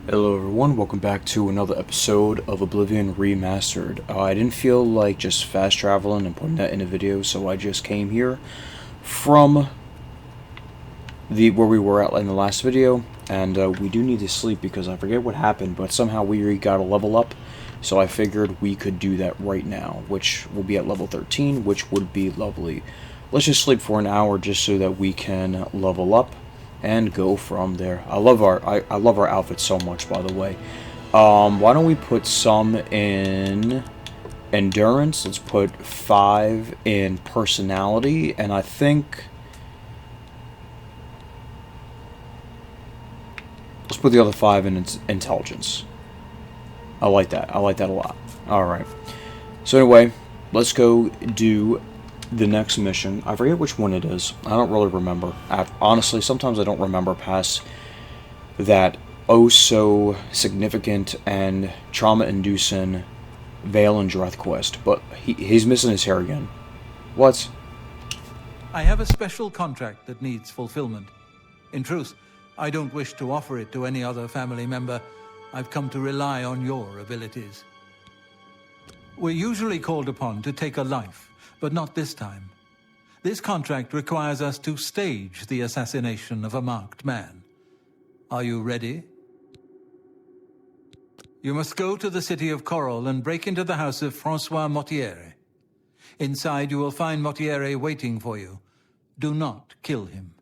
Hello everyone, welcome back to another episode of Oblivion Remastered. I didn't feel like just fast traveling and putting that in a video, so I just came here from where we were at in the last video, and we do need to sleep because I forget what happened, but somehow we got a level up, so I figured we could do that right now, which will be at level 13, which would be lovely. Let's just sleep for an hour just so that we can level up and go from there. I love our outfits so much, by the way. Why don't we put some in endurance? Let's put 5 in personality, and I think let's put the other 5 in intelligence. I like that. I like that a lot. Alright. So anyway, let's go do the next mission. I forget which one it is. I don't really remember. Honestly, sometimes I don't remember past that oh so significant and trauma-inducing Veil and Dreth quest. But he's missing his hair again. What? I have a special contract that needs fulfillment. In truth, I don't wish to offer it to any other family member. I've come to rely on your abilities. We're usually called upon to take a life, but not this time. This contract requires us to stage the assassination of a marked man. Are you ready? You must go to the city of Coral and break into the house of Francois Mortiere. Inside you will find Mortiere waiting for you. Do not kill him.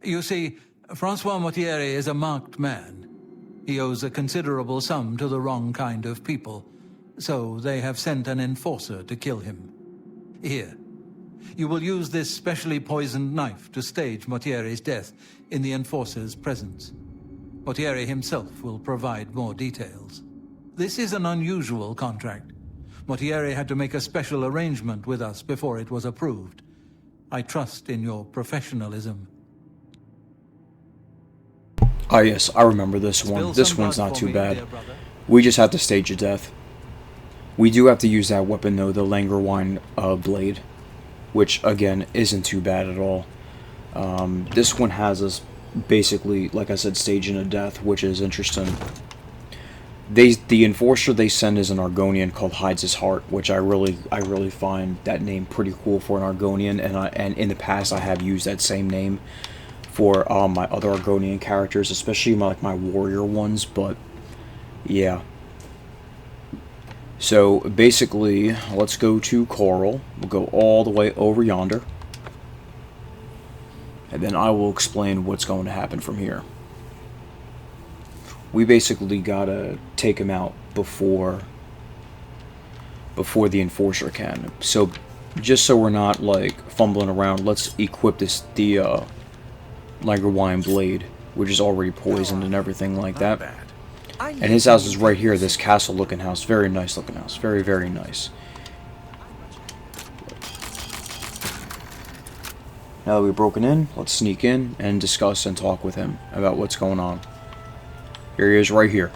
You see, Francois Mortiere is a marked man. He owes a considerable sum to the wrong kind of people, so they have sent an enforcer to kill him. Here, you will use this specially poisoned knife to stage Mortiere's death in the enforcer's presence. Mortiere himself will provide more details. This is an unusual contract. Mortiere had to make a special arrangement with us before it was approved. I trust in your professionalism. Ah yes, I remember this one. This one's not too bad. We just have to stage a death. We do have to use that weapon though, the Langerwine blade, which again isn't too bad at all. This one has us basically, like I said, staging a death, which is interesting. The enforcer they send is an Argonian called Hides His Heart, which I really find that name pretty cool for an Argonian, and in the past I have used that same name for my other Argonian characters, especially my warrior ones. But yeah. So basically, let's go to Coral. We'll go all the way over yonder, and then I will explain what's going to happen from here. We basically gotta take him out before the enforcer can. So just so we're not like fumbling around, let's equip the Langerwine blade, which is already poisoned and everything like that. And his house is right here, this castle-looking house. Very nice-looking house. Very, very nice. Now that we've broken in, let's sneak in and discuss and talk with him about what's going on. Here he is, right here.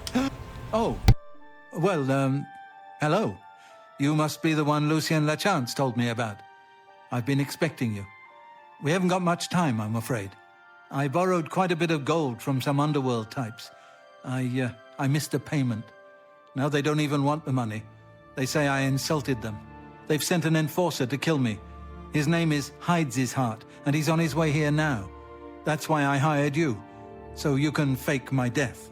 Oh, well, hello. You must be the one Lucien Lachance told me about. I've been expecting you. We haven't got much time, I'm afraid. I borrowed quite a bit of gold from some underworld types. I missed a payment. Now they don't even want the money. They say I insulted them. They've sent an enforcer to kill me. His name is Hides His Heart, and he's on his way here now. That's why I hired you, so you can fake my death.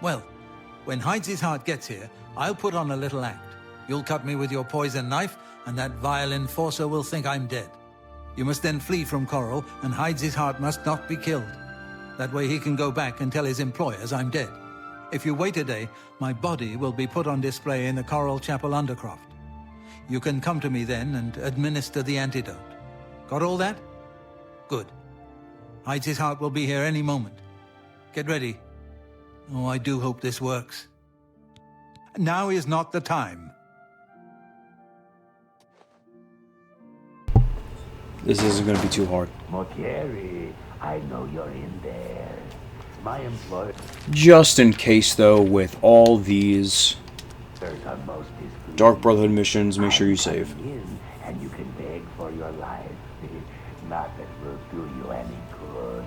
Well, when Hides His Heart gets here, I'll put on a little act. You'll cut me with your poison knife, and that vile enforcer will think I'm dead. You must then flee from Coral, and Hides His Heart must not be killed. That way he can go back and tell his employers I'm dead. If you wait a day, my body will be put on display in the Coral Chapel Undercroft. You can come to me then and administer the antidote. Got all that? Good. Hides His Heart will be here any moment. Get ready. Oh, I do hope this works. Now is not the time. This isn't going to be too hard. Mortiere, I know you're in there. My employer. Just in case, though, with all these Dark Brotherhood missions, make sure you save. And you can beg for your life. Not that will do you any good.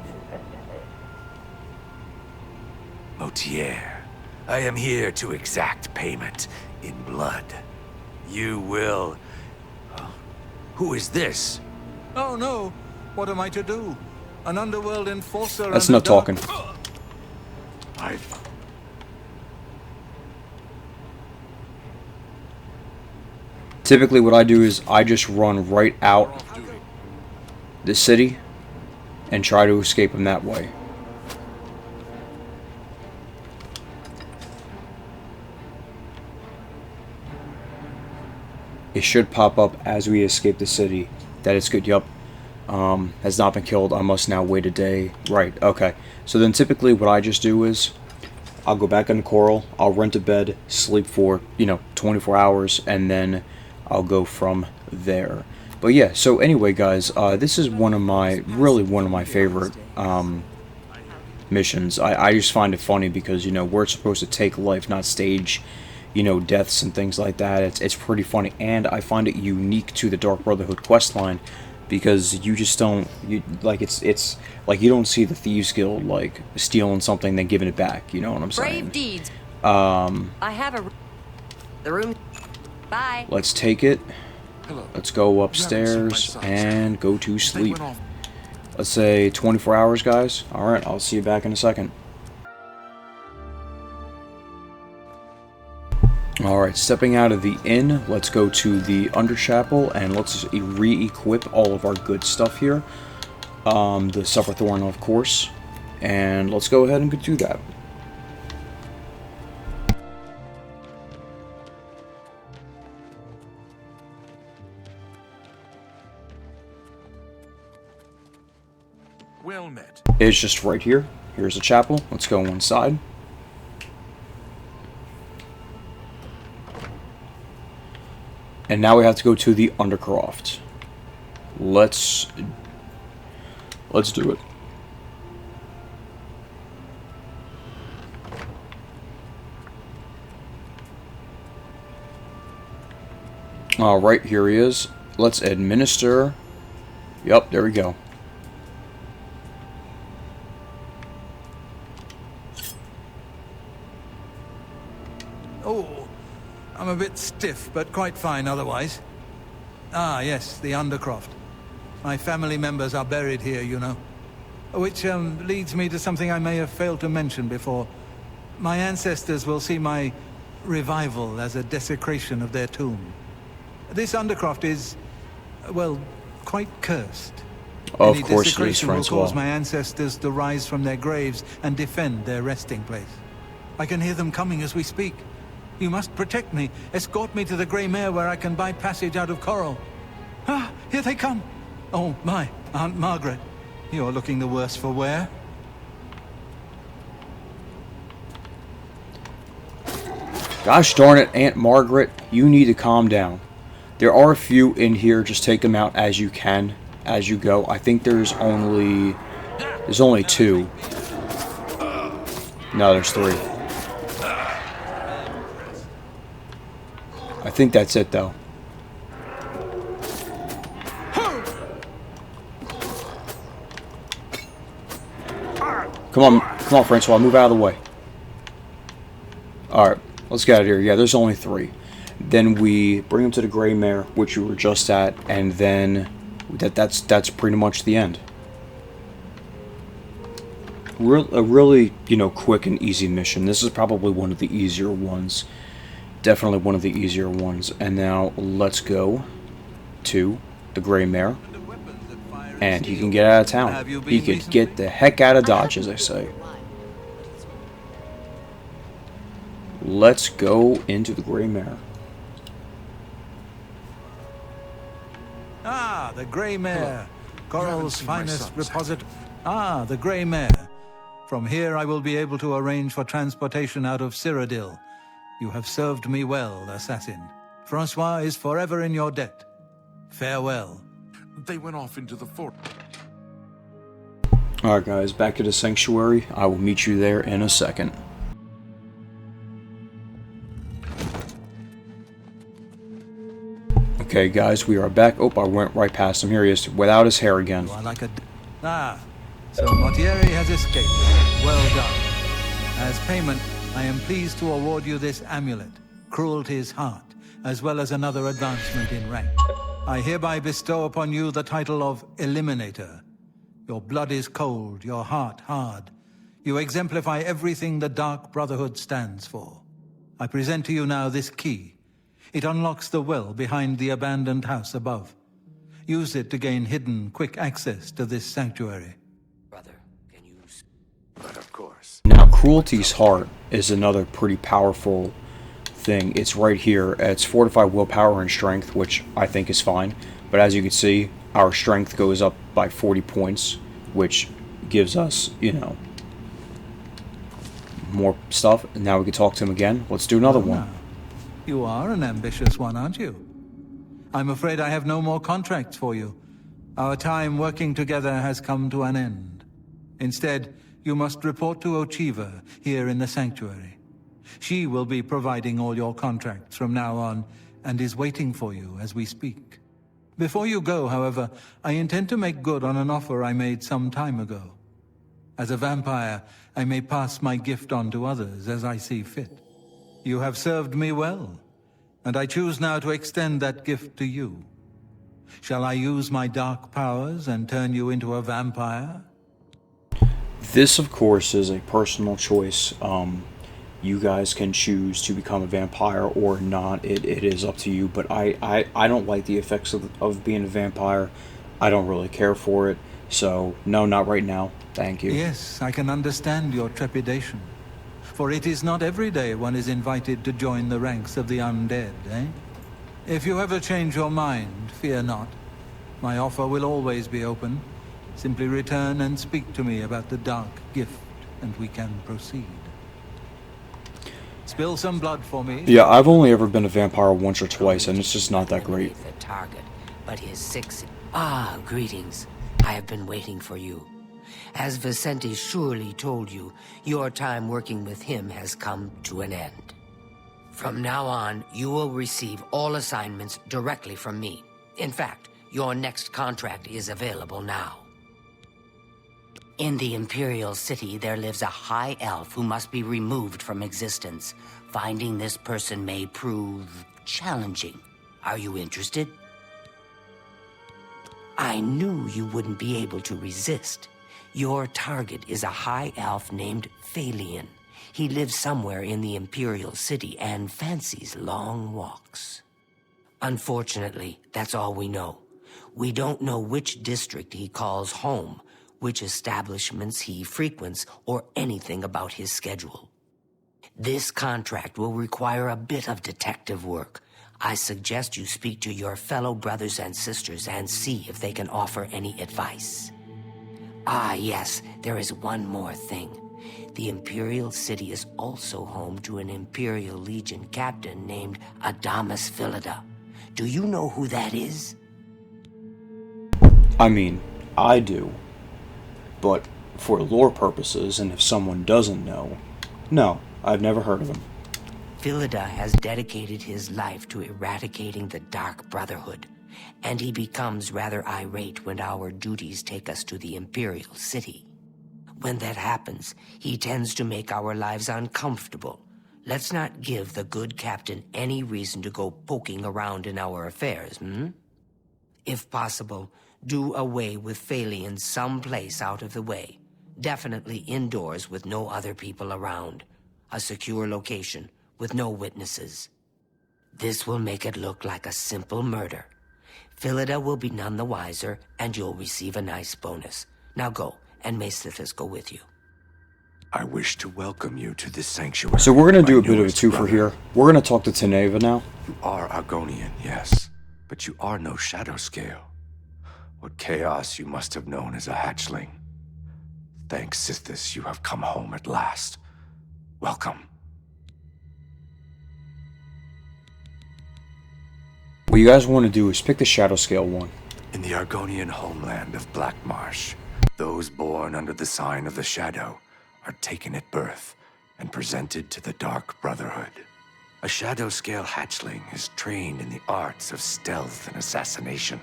Motier, I am here to exact payment in blood. You will... Who is this? Oh no! What am I to do? An underworld enforcer That's and not talking. I've... Typically what I do is I just run right out the city and try to escape them that way. It should pop up as we escape the city that it's good. Yup. Has not been killed. I must now wait a day. Right, okay. So then typically what I just do is I'll go back into Coral, I'll rent a bed, sleep for, 24 hours, and then I'll go from there. But yeah, so anyway guys, this is really one of my favorite missions. I just find it funny because, we're supposed to take life, not stage, deaths and things like that. It's pretty funny, and I find it unique to the Dark Brotherhood questline because you just don't, it's like you don't see the Thieves Guild like stealing something then giving it back, you know what I'm saying? Brave deeds. I have the room. Bye. Let's take it. Hello. Let's go upstairs and go to sleep. Let's say 24 hours, guys. Alright, I'll see you back in a second. Alright, stepping out of the inn, let's go to the Underchapel and let's re-equip all of our good stuff here. The Sufferthorn, of course. And let's go ahead and do that. Well met. It's just right here. Here's the chapel. Let's go inside. And now we have to go to the Undercroft. Let's do it. Alright, here he is. Let's administer. Yup, there we go. Oh, I'm a bit stiff, but quite fine otherwise. Ah, yes, the Undercroft. My family members are buried here, you know. Which leads me to something I may have failed to mention before. My ancestors will see my revival as a desecration of their tomb. This Undercroft is, well, quite cursed. Of Any course it is, desecration will Francois. cause my ancestors to rise from their graves and defend their resting place. I can hear them coming as we speak. You must protect me. Escort me to the Grey Mare where I can buy passage out of Coral. Ah, here they come. Oh, my, Aunt Margaret. You're looking the worse for wear. Gosh darn it, Aunt Margaret, you need to calm down. There are a few in here, just take them out as you can, as you go. I think there's only two. No, there's three. I think that's it, though. Come on, Francois, move out of the way. Alright, let's get out of here. Yeah, there's only three. Then we bring them to the Grey Mare, which we were just at, and then that's pretty much the end. A really, quick and easy mission. This is probably one of the easier ones. Definitely one of the easier ones. And now let's go to the Grey Mare. And he can get out of town. He could get the heck out of Dodge, as I say. Let's go into the Grey Mare. Ah, the Grey Mare. Coral's finest repository. Ah, the Grey Mare. From here I will be able to arrange for transportation out of Cyrodiil. You have served me well, assassin. Francois is forever in your debt. Farewell. They went off into the fort. Alright guys, back to the sanctuary. I will meet you there in a second. Okay guys, we are back. Oh, I went right past him. Here he is, without his hair again. You are like a... Ah, so Motieri has escaped. Well done. As payment, I am pleased to award you this amulet, Cruelty's Heart, as well as another advancement in rank. I hereby bestow upon you the title of Eliminator. Your blood is cold, your heart hard. You exemplify everything the Dark Brotherhood stands for. I present to you now this key. It unlocks the well behind the abandoned house above. Use it to gain hidden, quick access to this sanctuary. Brother, can you... But of course. Now, Cruelty's Heart is another pretty powerful thing. It's right here. It's fortified willpower and strength, which I think is fine. But as you can see, our strength goes up by 40 points, which gives us, you know, more stuff. Now we can talk to him again. Let's do another one. Now, you are an ambitious one, aren't you? I'm afraid I have no more contracts for you. Our time working together has come to an end. Instead, you must report to Ochiva here in the sanctuary. She will be providing all your contracts from now on, and is waiting for you as we speak. Before you go, however, I intend to make good on an offer I made some time ago. As a vampire, I may pass my gift on to others as I see fit. You have served me well, and I choose now to extend that gift to you. Shall I use my dark powers and turn you into a vampire? This, of course, is a personal choice. You guys can choose to become a vampire or not. It is up to you, but I don't like the effects of being a vampire. I don't really care for it, so no, not right now. Thank you. Yes, I can understand your trepidation. For it is not every day one is invited to join the ranks of the undead, eh? If you ever change your mind, fear not. My offer will always be open. Simply return and speak to me about the dark gift, and we can proceed. Spill some blood for me. Yeah, I've only ever been a vampire once or twice, and it's just not that great. The target, but his six... Ah, greetings. I have been waiting for you. As Vicente surely told you, your time working with him has come to an end. From now on, you will receive all assignments directly from me. In fact, your next contract is available now. In the Imperial City, there lives a high elf who must be removed from existence. Finding this person may prove challenging. Are you interested? I knew you wouldn't be able to resist. Your target is a high elf named Phalion. He lives somewhere in the Imperial City and fancies long walks. Unfortunately, that's all we know. We don't know which district he calls home, which establishments he frequents, or anything about his schedule. This contract will require a bit of detective work. I suggest you speak to your fellow brothers and sisters and see if they can offer any advice. Ah, yes, there is one more thing. The Imperial City is also home to an Imperial Legion captain named Adamus Philida. Do you know who that is? I mean, I do. But for lore purposes, and if someone doesn't know, no, I've never heard of him. Philida has dedicated his life to eradicating the Dark Brotherhood, and he becomes rather irate when our duties take us to the Imperial City. When that happens, he tends to make our lives uncomfortable. Let's not give the good captain any reason to go poking around in our affairs, If possible, do away with Phalion someplace out of the way. Definitely indoors with no other people around. A secure location with no witnesses. This will make it look like a simple murder. Philida will be none the wiser, and you'll receive a nice bonus. Now go, and may Sithis go with you. I wish to welcome you to this sanctuary. So we're going to do a my bit of a newest twofer brother. here. We're going to talk to Teneva now. You are Argonian, yes, but you are no Shadowscale. What chaos you must have known as a hatchling. Thanks, Sithis, you have come home at last. Welcome. What you guys want to do is pick the Shadowscale one. In the Argonian homeland of Black Marsh, those born under the sign of the Shadow are taken at birth and presented to the Dark Brotherhood. A Shadowscale hatchling is trained in the arts of stealth and assassination,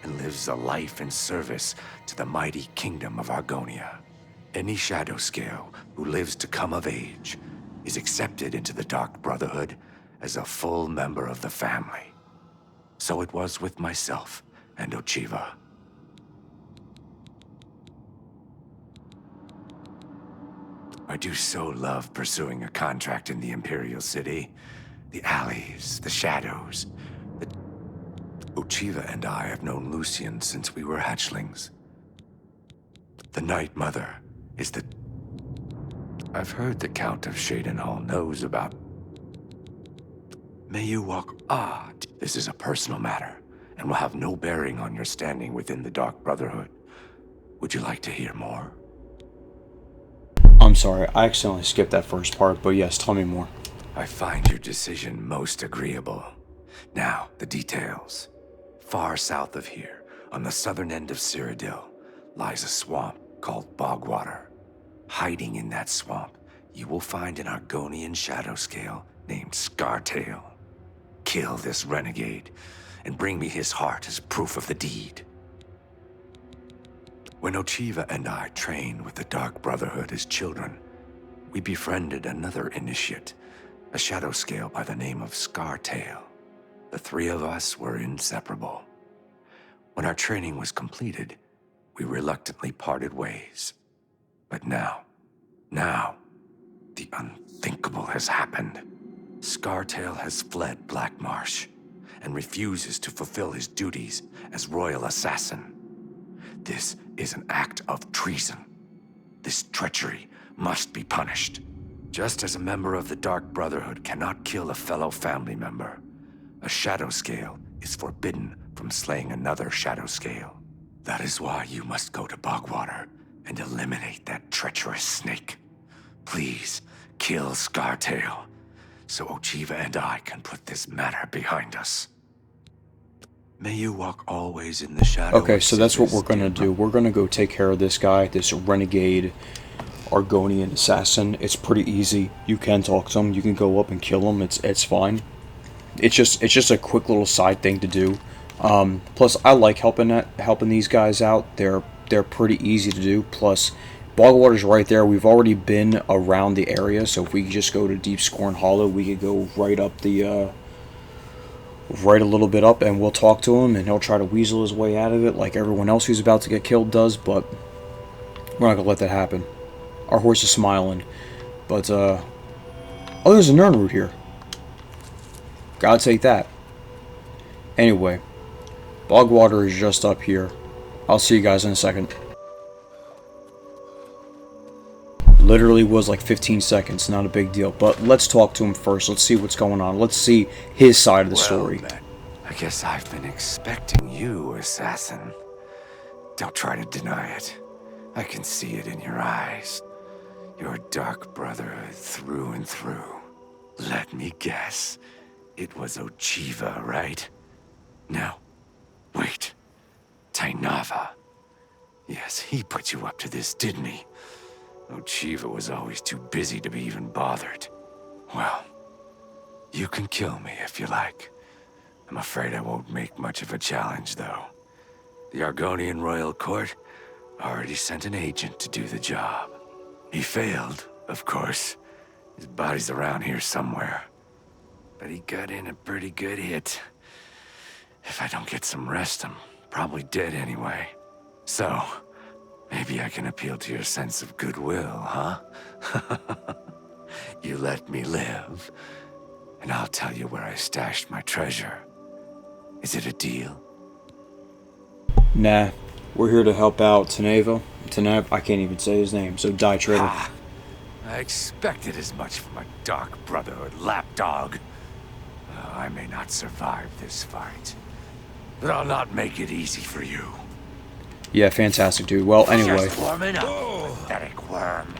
and lives a life in service to the mighty kingdom of Argonia. Any Shadowscale who lives to come of age is accepted into the Dark Brotherhood as a full member of the family. So it was with myself and Ochiva. I do so love pursuing a contract in the Imperial City. The alleys, the shadows. Ochiva and I have known Lucian since we were hatchlings. The Night Mother is the... I've heard the Count of Shadenhall knows about... May you walk... This is a personal matter, and will have no bearing on your standing within the Dark Brotherhood. Would you like to hear more? I'm sorry, I accidentally skipped that first part, but yes, tell me more. I find your decision most agreeable. Now, the details. Far south of here, on the southern end of Cyrodiil, lies a swamp called Bogwater. Hiding in that swamp, you will find an Argonian Shadowscale named Scartail. Kill this renegade, and bring me his heart as proof of the deed. When Ochiva and I trained with the Dark Brotherhood as children, we befriended another initiate, a Shadowscale by the name of Scartail. The three of us were inseparable. When our training was completed, we reluctantly parted ways. But now, the unthinkable has happened. Scartail has fled Black Marsh and refuses to fulfill his duties as royal assassin. This is an act of treason. This treachery must be punished. Just as a member of the Dark Brotherhood cannot kill a fellow family member, a Shadowscale is forbidden from slaying another Shadowscale. That is why you must go to Bogwater and eliminate that treacherous snake. Please, kill Scartail, so Ochiva and I can put this matter behind us. May you walk always in the shadow. Okay, so that's what we're gonna do. We're gonna go take care of this guy, this renegade Argonian assassin. It's pretty easy. You can talk to him. You can go up and kill him. It's fine. It's just a quick little side thing to do. Plus, I like helping these guys out. They're pretty easy to do. Plus, Bogwater's right there. We've already been around the area, so if we just go to Deep Scorn Hollow, we could go right up the right a little bit up, and we'll talk to him, and he'll try to weasel his way out of it like everyone else who's about to get killed does, but we're not gonna let that happen. Our horse is smiling. But, oh, there's a Nern root here. Gotta take that. Anyway, Bogwater is just up here. I'll see you guys in a second. Literally was like 15 seconds, not a big deal. But let's talk to him first. Let's see what's going on. Let's see his side of the story. Well, I guess I've been expecting you, assassin. Don't try to deny it. I can see it in your eyes. You're Dark Brotherhood through and through. Let me guess. It was Ochiva, right? No. Wait. Tainava. Yes, he put you up to this, didn't he? Ochiva was always too busy to be even bothered. Well, you can kill me if you like. I'm afraid I won't make much of a challenge, though. The Argonian Royal Court already sent an agent to do the job. He failed, of course. His body's around here somewhere. But he got in a pretty good hit. If I don't get some rest, I'm probably dead anyway. So, maybe I can appeal to your sense of goodwill, huh? You let me live, and I'll tell you where I stashed my treasure. Is it a deal? Nah, we're here to help out Tanev, I can't even say his name, so die, traitor. I expected as much from a Dark Brotherhood lapdog. I may not survive this fight, but I'll not make it easy for you. Yeah, fantastic, dude. Well, anyway. Just warming up, pathetic worm.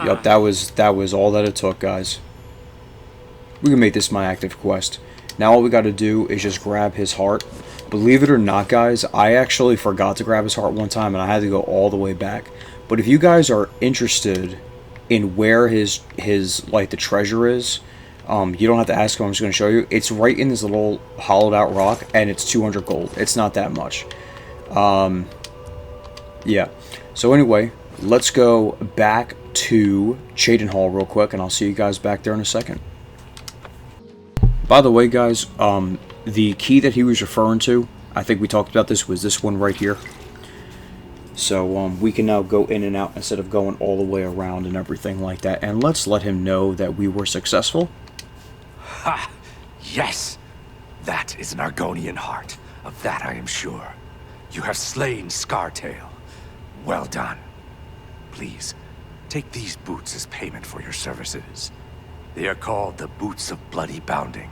Yup, that was all that it took, guys. We can make this my active quest. Now all we gotta do is just grab his heart. Believe it or not, guys, I actually forgot to grab his heart one time, and I had to go all the way back. But if you guys are interested in where his like the treasure is, you don't have to ask him. I'm just going to show you. It's right in this little hollowed out rock, and it's 200 gold. It's not that much. Yeah. So anyway, let's go back to Cheydinhal real quick, and I'll see you guys back there in a second. By the way, guys, the key that he was referring to, I think we talked about this, was this one right here. So we can now go in and out instead of going all the way around and everything like that. And let's let him know that we were successful. Ha! Yes! That is an Argonian heart. Of that I am sure. You have slain Scartail. Well done. Please, take these boots as payment for your services. They are called the Boots of Bloody Bounding,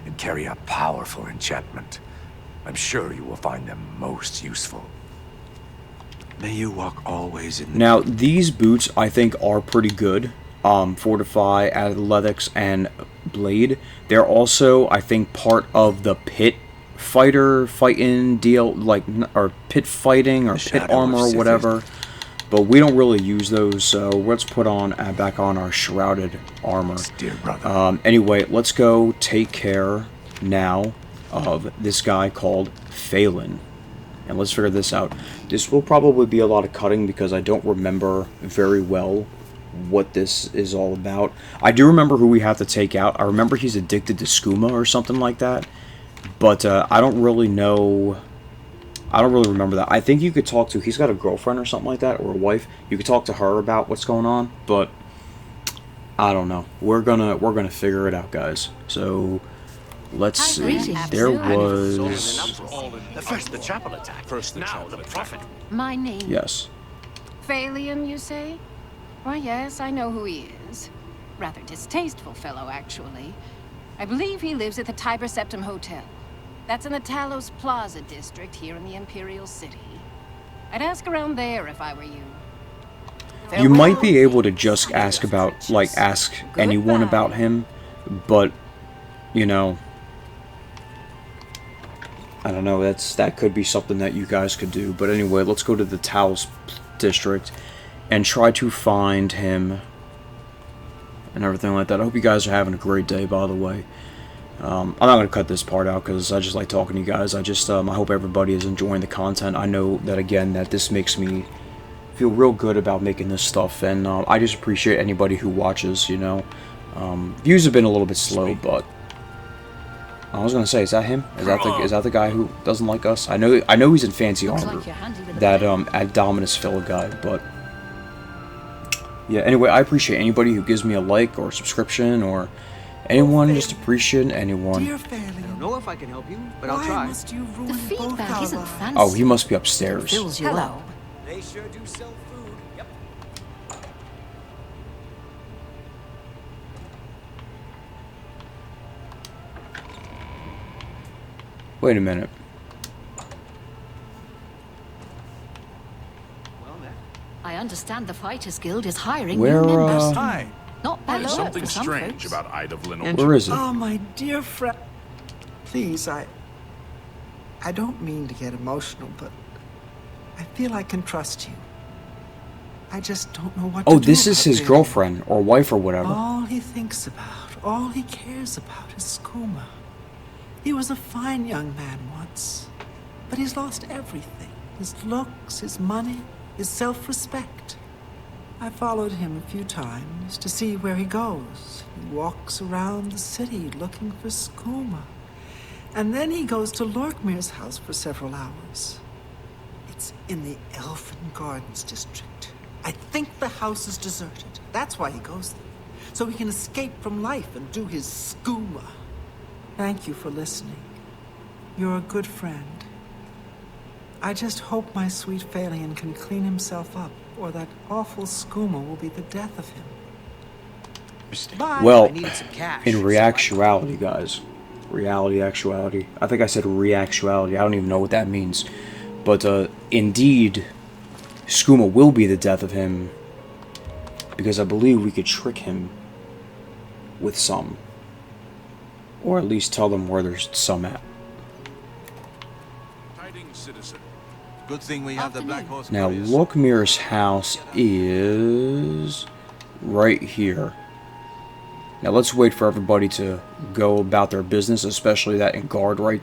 and carry a powerful enchantment. I'm sure you will find them most useful. May you walk always in the... Now, these boots, I think, are pretty good. Fortify, Athletics, and Blade. They're also, I think, part of the pit fighting deal, like, or pit fighting, or pit armor, or whatever. But we don't really use those, so let's put on back on our shrouded armor. Dear brother. Anyway, let's go take care now of this guy called Phelan. And let's figure this out. This will probably be a lot of cutting because I don't remember very well what this is all about. I do remember who we have to take out. I remember he's addicted to skooma or something like that. But I don't really know... I don't really remember that. I think you could talk to... He's got a girlfriend or something like that, or a wife. You could talk to her about what's going on, but... I don't know. We're gonna figure it out, guys. So... Let's see. There was... First the chapel attack. First the now the prophet. My name. Yes. Phalion, you say? Why, yes, I know who he is. Rather distasteful fellow, actually. I believe he lives at the Tiber Septim Hotel. That's in the Talos Plaza district here in the Imperial City. I'd ask around there if I were you. You might be able to just ask about, like, ask anyone about him, but, you know... I don't know, that could be something that you guys could do. But anyway, let's go to the Talos district and try to find him and everything like that. I hope you guys are having a great day, by the way. I'm not going to cut this part out because I just like talking to you guys. I hope everybody is enjoying the content. I know that, again, that this makes me feel real good about making this stuff. And I just appreciate anybody who watches, you know. Views have been a little bit slow, but... I was gonna say, is that him? Is that the guy who doesn't like us? I know he's in fancy armor. That Dominus Phil guy, but yeah. Anyway, I appreciate anybody who gives me a like or subscription or anyone. Just appreciate anyone. I don't know if I can help you, but I'll try. Must you ruin The feedback isn't fancy. Oh, he must be upstairs. Fills you up. They sure do sell food. Yep. Wait a minute. Well, then. I understand the Fighters Guild is hiring Where, new members. Hi. Not bad There's work something for some strange folks. about Ida Vlin. Where is it? Oh, my dear friend. Please, I don't mean to get emotional, but I feel I can trust you. I just don't know what to do. Oh, this is about his it. girlfriend or wife or whatever. All he thinks about, all he cares about is skooma. He was a fine young man once, but he's lost everything. His looks, his money, his self-respect. I followed him a few times to see where he goes. He walks around the city looking for skooma. And then he goes to Lorkmir's house for several hours. It's in the Elfin Gardens district. I think the house is deserted. That's why he goes there. So he can escape from life and do his skooma. Thank you for listening. You're a good friend. I just hope my sweet Phalion can clean himself up, or that awful skooma will be the death of him. Bye. Well, I needed some cash. in reactuality, guys. Reality, actuality. I think I said reactuality. I don't even know what that means. But, indeed, skooma will be the death of him. Because I believe we could trick him with some. Or at least tell them where there's some at. Tidings, citizen. Good thing we have the Black Horse. Now, Couriers. Lorkmir's house is right here. Now, let's wait for everybody to go about their business, especially that in guard right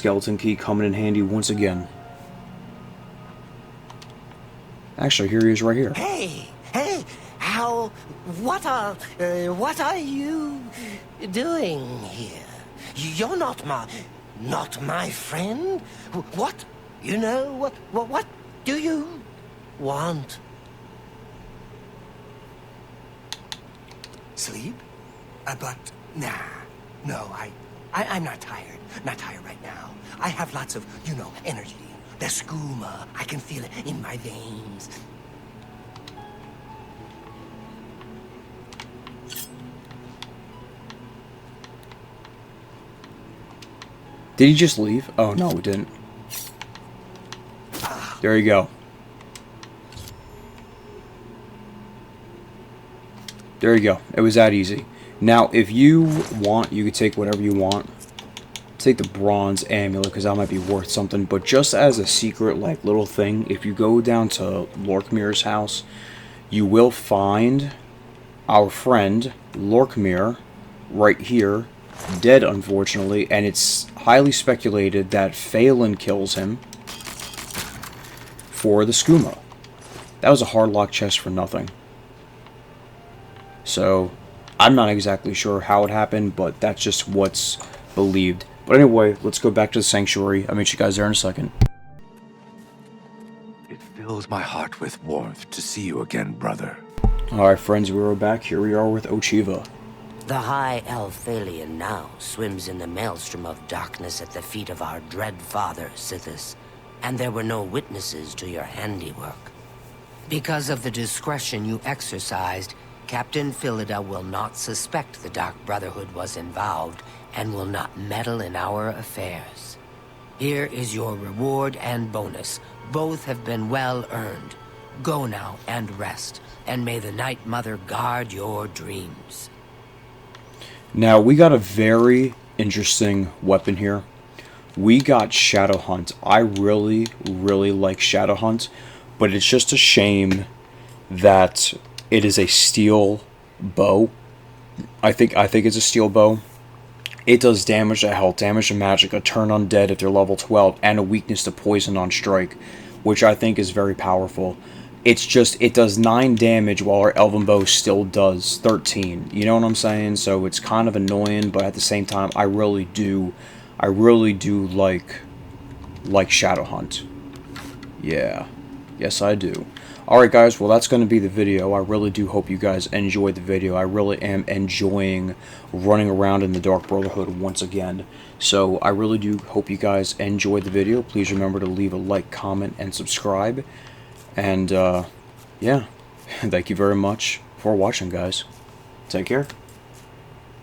skeleton key coming in handy once again. Actually, here he is right here. Hey, what are you doing here? You're not my friend. What? You know, what do you want? Sleep? But, nah. No, I'm not tired. Not tired right now. I have lots of, energy. The skooma. I can feel it in my veins. Did he just leave? Oh, no, he didn't. There you go. There you go. It was that easy. Now, if you want, you could take whatever you want. Take the bronze amulet, because that might be worth something. But just as a secret, like, little thing, if you go down to Lorkmir's house, you will find our friend, Lorkmir, right here, dead, unfortunately. And it's highly speculated that Phelan kills him for the skooma. That was a hard lock chest for nothing. So, I'm not exactly sure how it happened, but that's just what's believed. But anyway, let's go back to the sanctuary. I'll meet you guys there in a second. It fills my heart with warmth to see you again, brother. Alright friends, we are back. Here we are with Ochiva. The high elf Thalian now swims in the maelstrom of darkness at the feet of our dread father, Sithis, and there were no witnesses to your handiwork. Because of the discretion you exercised, Captain Philida will not suspect the Dark Brotherhood was involved and will not meddle in our affairs. Here is your reward and bonus. Both have been well earned. Go now and rest, and may the Night Mother guard your dreams. Now, we got a very interesting weapon here. We got Shadow Hunt. I really, really like Shadow Hunt, but it's just a shame that it is a steel bow. I think it's a steel bow. It does damage to health, damage to magic, a turn undead if they're level 12, and a weakness to poison on strike, which I think is very powerful. It's just, it does 9 damage while our Elven Bow still does 13. You know what I'm saying? So it's kind of annoying, but at the same time, I really do like Shadow Hunt. Yeah. Yes, I do. Alright guys, well that's going to be the video. I really do hope you guys enjoyed the video. I really am enjoying running around in the Dark Brotherhood once again. So I really do hope you guys enjoyed the video. Please remember to leave a like, comment, and subscribe. And yeah, thank you very much for watching guys. Take care.